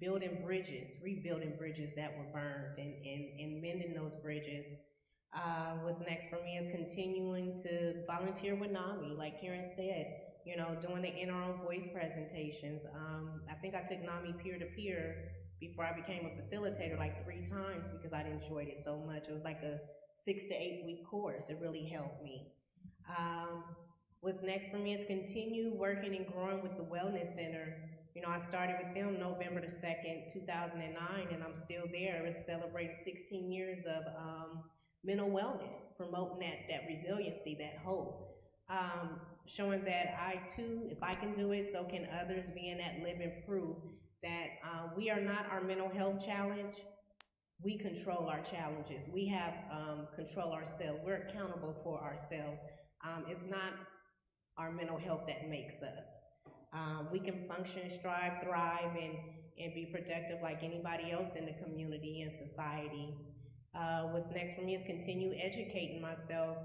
S3: building bridges, rebuilding bridges that were burned and mending those bridges. What's next for me is continuing to volunteer with NAMI, like Karen said, doing the In Our Own Voice presentations. I think I took NAMI peer-to-peer before I became a facilitator like 3 times because I enjoyed it so much. It was like a 6 to 8 week course. It really helped me. What's next for me is continue working and growing with the Wellness Center. I started with them November the 2nd, 2009, and I'm still there. It's celebrating 16 years of mental wellness, promoting that resiliency, that hope, showing that I too, if I can do it, so can others, being that living proof that we are not our mental health challenge. We control our challenges. We have control ourselves. We're accountable for ourselves. It's not our mental health that makes us. We can function, strive, thrive, and be productive like anybody else in the community and society. What's next for me is continue educating myself.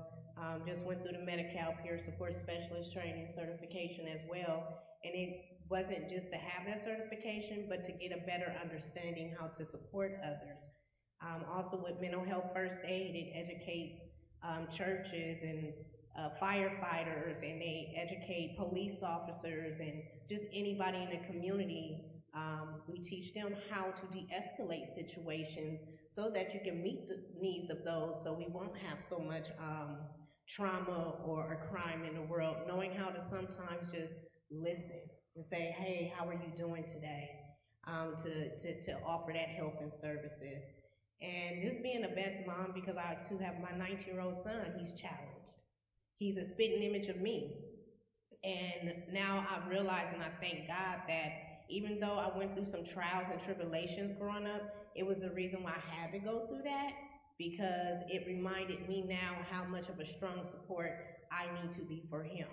S3: Just went through the Medi-Cal Peer Support Specialist Training certification as well, and it wasn't just to have that certification, but to get a better understanding how to support others. Also with mental health first aid, it educates churches and firefighters, and they educate police officers and just anybody in the community. We teach them how to de-escalate situations so that you can meet the needs of those, so we won't have so much trauma or a crime in the world, knowing how to sometimes just listen and say, hey, how are you doing today? To offer that help and services. And just being the best mom, because I too have my 19-year-old son, he's challenged. He's a spitting image of me. And now I realize and I thank God that even though I went through some trials and tribulations growing up, it was a reason why I had to go through that, because it reminded me now how much of a strong support I need to be for him.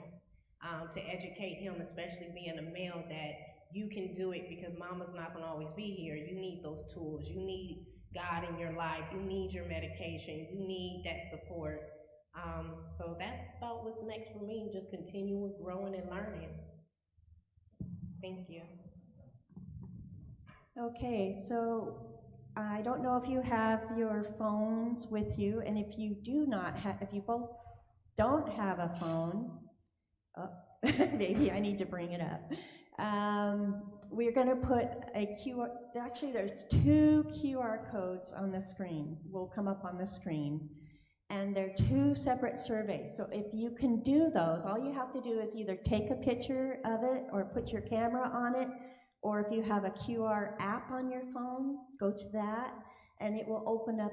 S3: To educate him, especially being a male, that you can do it because mama's not gonna always be here. You need those tools. You need God in your life. You need your medication. You need that support. So that's about what's next for me, just continuing growing and learning. Thank you.
S2: Okay, so I don't know if you have your phones with you, and if you do not have, if you both don't have a phone, maybe I need to bring it up. We're going to put a QR, actually there's 2 QR codes on the screen, will come up on the screen, and they're 2 separate surveys. So if you can do those, all you have to do is either take a picture of it or put your camera on it, or if you have a QR app on your phone, go to that, and it will open up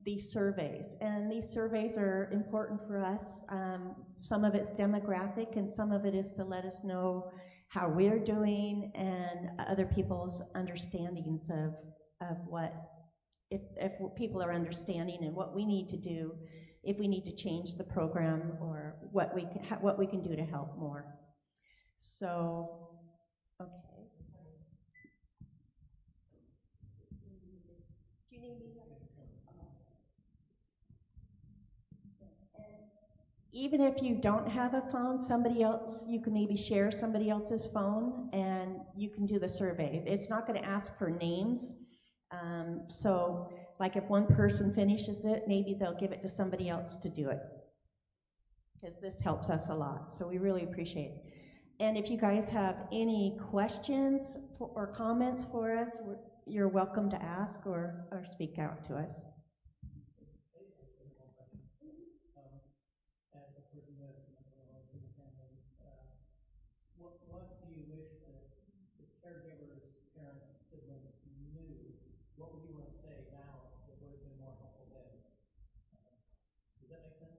S2: these surveys. And these surveys are important for us. Some of it's demographic, and some of it is to let us know how we're doing and other people's understandings of what, if people are understanding and what we need to do, if we need to change the program, or what we can do to help more. So, okay. Do you need me to? Even if you don't have a phone, somebody else, you can maybe share somebody else's phone and you can do the survey. It's not going to ask for names. So, like if one person finishes it, maybe they'll give it to somebody else to do it, because this helps us a lot, so we really appreciate it. And if you guys have any questions or comments for us, you're welcome to ask or speak out to us.
S12: As a person who has mental illness in the family, what do you wish that the caregivers, parents, siblings knew? What would you want to say now that would have been more helpful then? Does that make sense?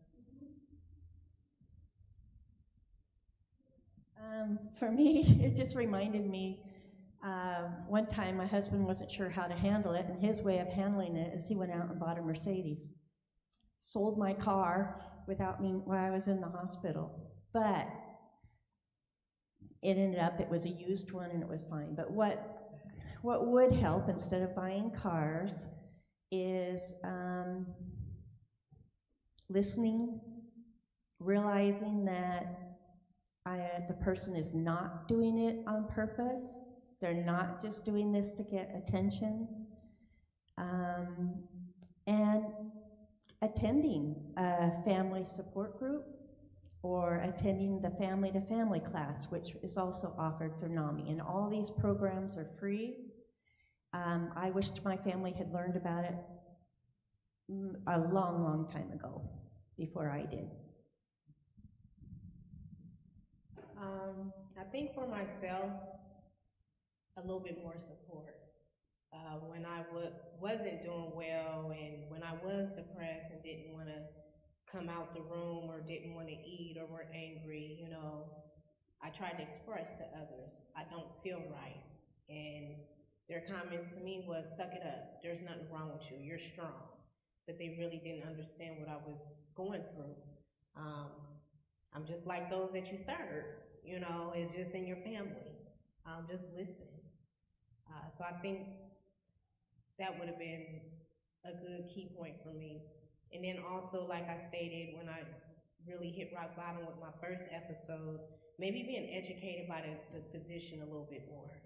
S2: For me, it just reminded me, one time my husband wasn't sure how to handle it, and his way of handling it is he went out and bought a Mercedes. Sold my car without me while I was in the hospital. But it ended up, it was a used one and it was fine. But what would help instead of buying cars is listening, realizing that the person is not doing it on purpose. They're not just doing this to get attention. And attending a family support group or attending the family-to-family class, which is also offered through NAMI. And all these programs are free. I wished my family had learned about it a long, long time ago, before I did.
S3: I think for myself, a little bit more support. When I wasn't doing well and when I was depressed and didn't want to come out the room or didn't want to eat or were angry, you know, I tried to express to others, I don't feel right. And their comments to me was, suck it up, there's nothing wrong with you, you're strong. But they really didn't understand what I was going through. I'm just like those that you serve, you know, it's just in your family. Just listen. So I think that would have been a good key point for me. And then also, like I stated, when I really hit rock bottom with my first episode, maybe being educated by the physician a little bit more,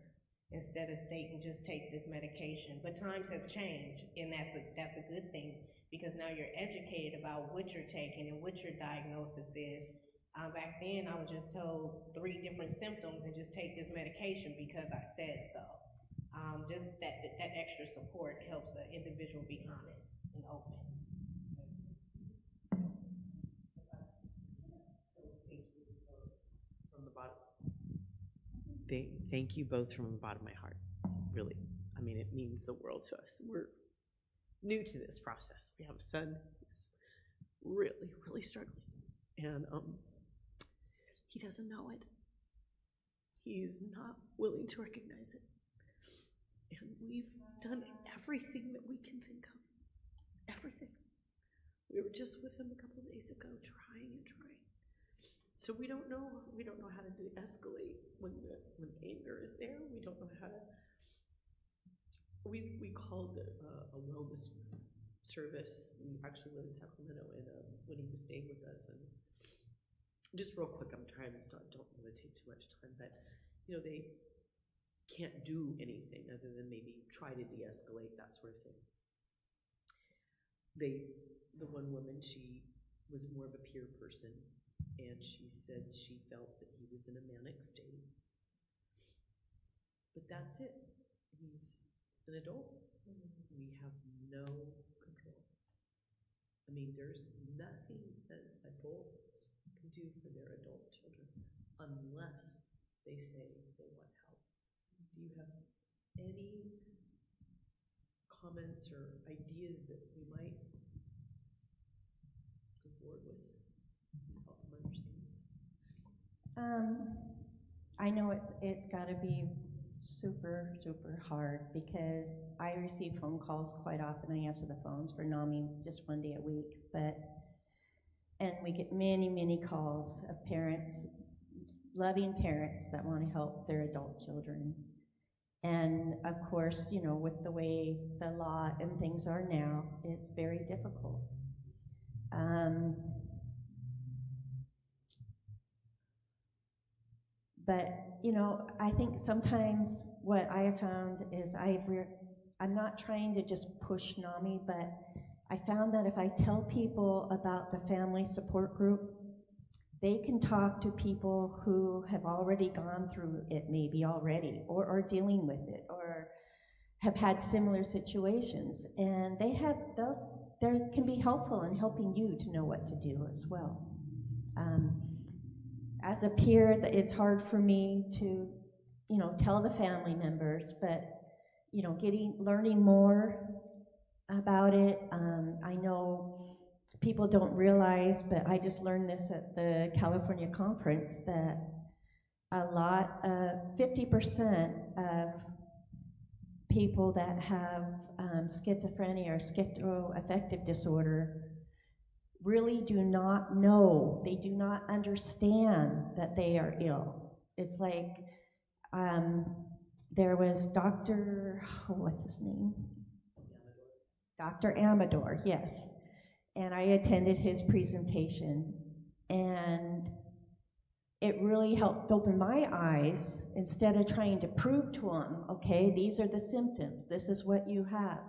S3: instead of stating just take this medication. But times have changed, and that's a good thing, because now you're educated about what you're taking and what your diagnosis is. Back then, I was just told 3 different symptoms and just take this medication because I said so. Just that extra support helps the individual be honest and open.
S13: From the bottom. Thank you both from the bottom of my heart, really. I mean, it means the world to us. We're new to this process. We have a son who's really, really struggling, and he doesn't know it. He's not willing to recognize it. And we've done everything that we can think of. Everything. We were just with him a couple of days ago, trying and trying. So we don't know how to de-escalate when anger is there. We don't know how to. We called a wellness service. We actually live in Sacramento, and when he was staying with us, and just real quick, I'm trying to don't want to take too much time, but you know, they can't do anything other than maybe try to de-escalate, that sort of thing. The one woman, she was more of a peer person, and she said she felt that he was in a manic state. But that's it. He's an adult. We have no control. I mean, there's nothing that adults can do for their adult children unless they say they want help. Do you have any comments or ideas that we might go forward with to help them understand?
S2: I know it's got to be super, super hard, because I receive phone calls quite often. I answer the phones for NAMI just 1 day a week, and we get many, many calls of parents, loving parents that want to help their adult children. And of course, you know, with the way the law and things are now, it's very difficult. But, you know, I think sometimes what I have found is I I'm not trying to just push NAMI, but I found that if I tell people about the family support group, they can talk to people who have already gone through it maybe already, or are dealing with it, or have had similar situations, and they can be helpful in helping you to know what to do as well. As a peer, it's hard for me to, tell the family members, but, learning more about it. I know people don't realize, but I just learned this at the California conference, that 50% of people that have schizophrenia or schizoaffective disorder really do not know, they do not understand that they are ill. It's like, there was what's his name? Dr. Amador, yes. And I attended his presentation, and it really helped open my eyes. Instead of trying to prove to them, okay, these are the symptoms, this is what you have.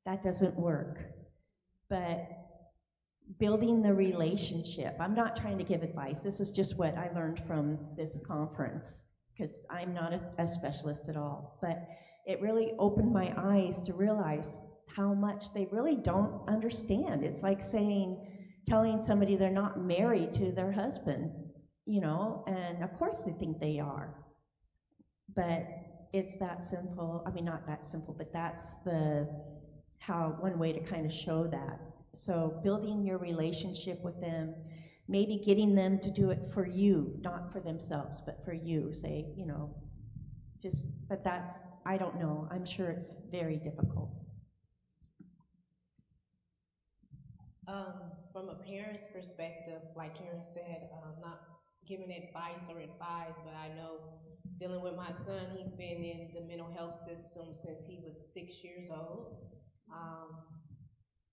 S2: That doesn't work. But building the relationship, I'm not trying to give advice, this is just what I learned from this conference, because I'm not a specialist at all. But it really opened my eyes to realize how much they really don't understand. It's like telling somebody they're not married to their husband, and of course they think they are. But it's that simple. I mean, not that simple, but that's one way to kind of show that. So building your relationship with them, maybe getting them to do it for you, not for themselves, but for you. Say, but I don't know. I'm sure it's very difficult.
S3: From a parent's perspective, like Karen said, not giving advice or advise, but I know dealing with my son, he's been in the mental health system since he was 6 years old.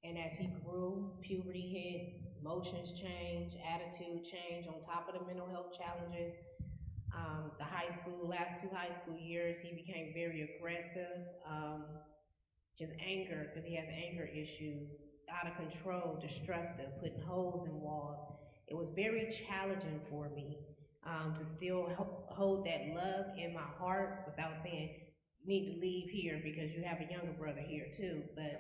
S3: And as he grew, puberty hit, emotions change, attitude change on top of the mental health challenges. Last 2 high school years, he became very aggressive. His anger, because he has anger issues, out of control, destructive, putting holes in walls. It was very challenging for me to still hold that love in my heart without saying, you need to leave here because you have a younger brother here too. But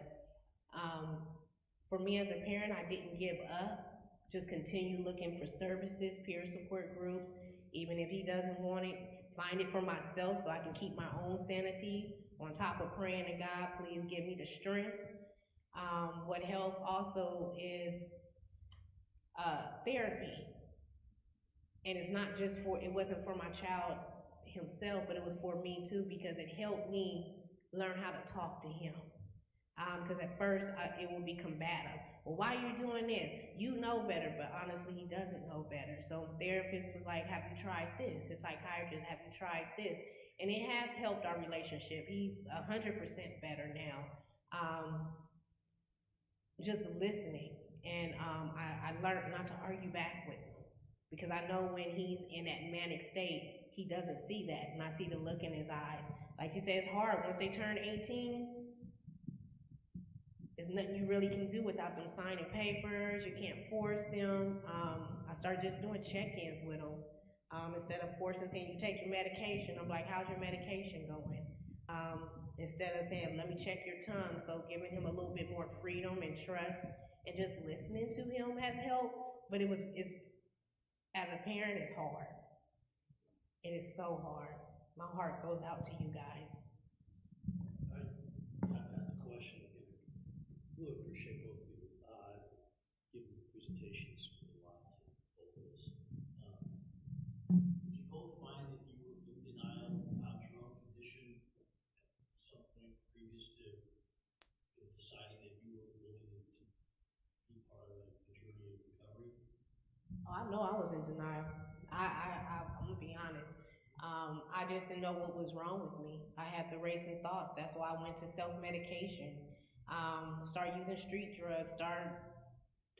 S3: for me as a parent, I didn't give up. Just continue looking for services, peer support groups. Even if he doesn't want it, find it for myself so I can keep my own sanity, on top of praying to God, please give me the strength. What helped also is therapy. And it's not just it wasn't for my child himself, but it was for me too, because it helped me learn how to talk to him. Because at first it would be combative. Well, why are you doing this? You know better, but honestly, he doesn't know better. So the therapist was like, have you tried this? His psychiatrist, have you tried this? And it has helped our relationship. He's 100% better now. Just listening. And I learned not to argue back with him. Because I know when he's in that manic state, he doesn't see that. And I see the look in his eyes. Like you said, it's hard. Once they turn 18, there's nothing you really can do without them signing papers. You can't force them. I started just doing check-ins with them. Instead of forcing, saying, you take your medication. I'm like, how's your medication going? Instead of saying, let me check your tongue. So giving him a little bit more freedom and trust and just listening to him has helped. But as a parent, it's hard. It is so hard. My heart goes out to you guys.
S12: I asked the question. Really appreciate both of you giving presentations for a lot to both of us. Did you both find that you were in denial about your own condition at some point previous to deciding that you were willing to be part of the journey of recovery?
S3: Oh, I know I was in denial. I'm gonna be honest. I just didn't know what was wrong with me. I had the racing thoughts. That's why I went to self-medication. Start using street drugs, start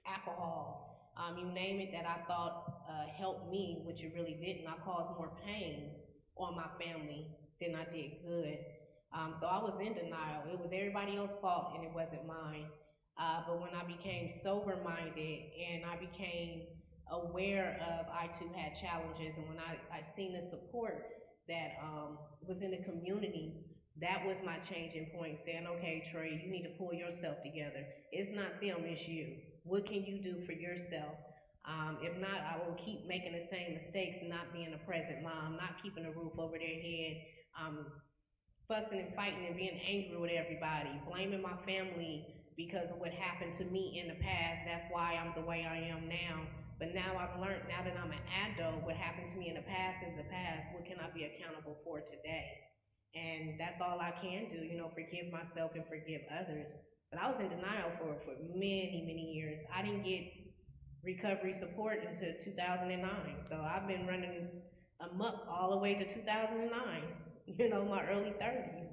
S3: alcohol, you name it that I thought helped me, which it really didn't. I caused more pain on my family than I did good. So I was in denial. It was everybody else's fault and it wasn't mine. But when I became sober-minded and I became aware of I too had challenges, and when I seen the support that was in the community, that was my changing point, saying, okay, Trey, you need to pull yourself together. It's not them, it's you. What can you do for yourself? If not, I will keep making the same mistakes, not being a present mom, not keeping a roof over their head, fussing and fighting and being angry with everybody, blaming my family because of what happened to me in the past. That's why I'm the way I am now. But now I've learned, now that I'm an adult, what happened to me in the past is the past. What can I be accountable for today? And that's all I can do, you know, forgive myself and forgive others. But I was in denial for many, many years. I didn't get recovery support until 2009. So I've been running amok all the way to 2009, you know, my early 30s.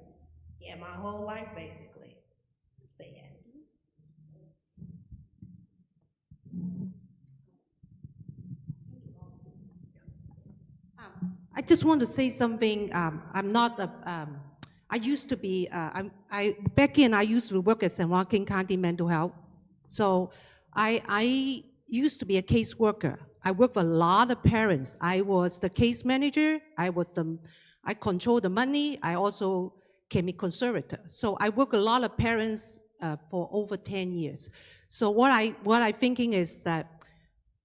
S3: Yeah, my whole life basically. But yeah.
S14: I just want to say something. I'm not a, I used to be, back in, I used to work at San Juan King County Mental Health. So I used to be a caseworker. I worked with a lot of parents. I was the case manager. I control the money. I also can be conservator. So I work with a lot of parents for over 10 years. So what I thinking is that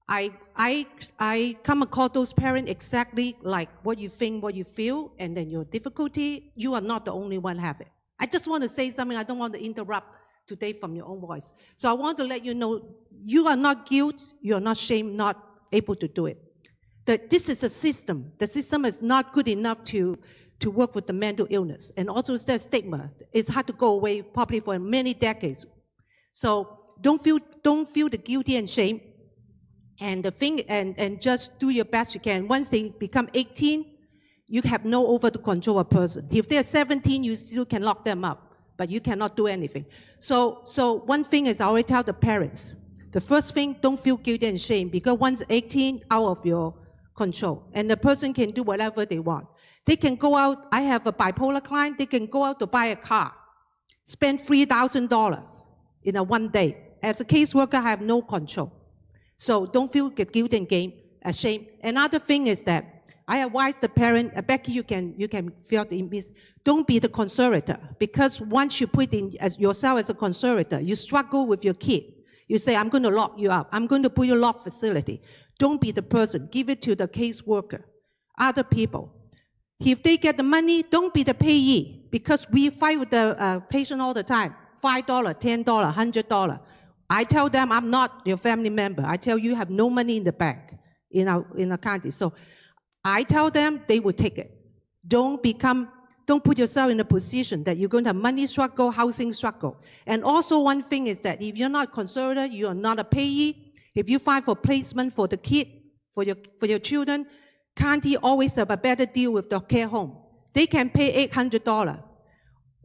S14: I come across those parents exactly like what you think, what you feel, and then your difficulty. You are not the only one have it. I just want to say something. I don't want to interrupt today from your own voice. So I want to let you know, you are not guilt, you are not shame, not able to do it. This is a system. The system is not good enough to work with the mental illness. And also the stigma is hard to go away probably for many decades. So don't feel the guilty and shame. And the thing, and just do your best you can. Once they become 18, you have no over to control a person. If they're 17, you still can lock them up, but you cannot do anything. So one thing is I always tell the parents, the first thing, don't feel guilty and shame, because once 18, out of your control, and the person can do whatever they want. They can go out, I have a bipolar client, they can go out to buy a car, spend $3,000 in a one day. As a caseworker, I have no control. So don't feel guilt and shame. Another thing is that I advise the parent, Becky, you can feel the image. Don't be the conservator, because once you put in yourself as a conservator, you struggle with your kid. You say, I'm going to lock you up. I'm going to put you in a locked facility. Don't be the person. Give it to the caseworker, other people. If they get the money, don't be the payee, because we fight with the patient all the time. $5, $10, $100. I tell them I'm not your family member. I tell you have no money in the bank in our county. So I tell them they will take it. Don't put yourself in a position that you're going to have money struggle, housing struggle. And also one thing is that if you're not conservator, you are not a payee. If you find for placement for the kid, for your children, county always have a better deal with the care home. They can pay $800.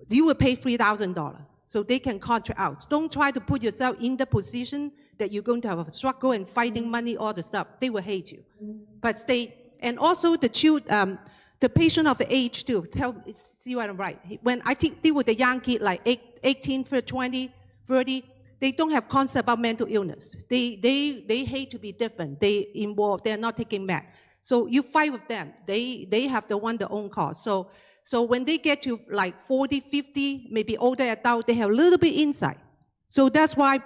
S14: You will pay $3,000. So they can contract out. Don't try to put yourself in the position that you're going to have a struggle and fighting money, all the stuff. They will hate you. But and also the patient of the age too. See what I'm right. When I deal with a young kid like 18, 20, 30, they don't have concept about mental illness. They hate to be different. They're not taking meds. So you fight with them. They have their own cause. So when they get to like 40, 50, maybe older adult, they have a little bit insight. So that's why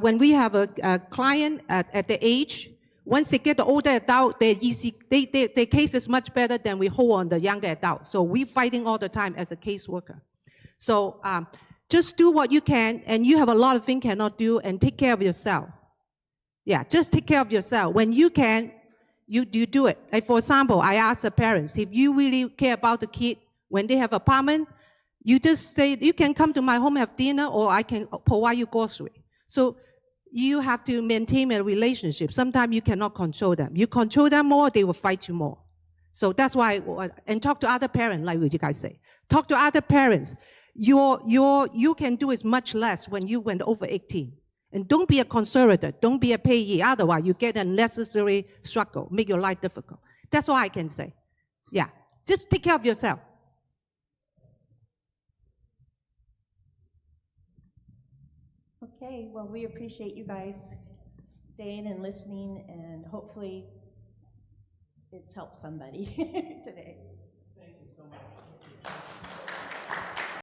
S14: when we have a client at the age, once they get the older adult, their case is much better than we hold on the younger adult. So we're fighting all the time as a caseworker. So just do what you can, and you have a lot of things cannot do, and take care of yourself. Yeah, just take care of yourself. When you can, you do it. Like for example, I ask the parents, if you really care about the kid, when they have apartment, you just say, you can come to my home, have dinner, or I can provide you grocery. So you have to maintain a relationship. Sometimes you cannot control them. You control them more, they will fight you more. So that's why, and talk to other parents, like what you guys say. Talk to other parents. You can do is much less when you went over 18. And don't be a conservator. Don't be a payee. Otherwise, you get unnecessary struggle, make your life difficult. That's all I can say. Yeah, just take care of yourself.
S2: Okay, well, we appreciate you guys staying and listening, and hopefully it's helped somebody today.
S12: Thank you so much.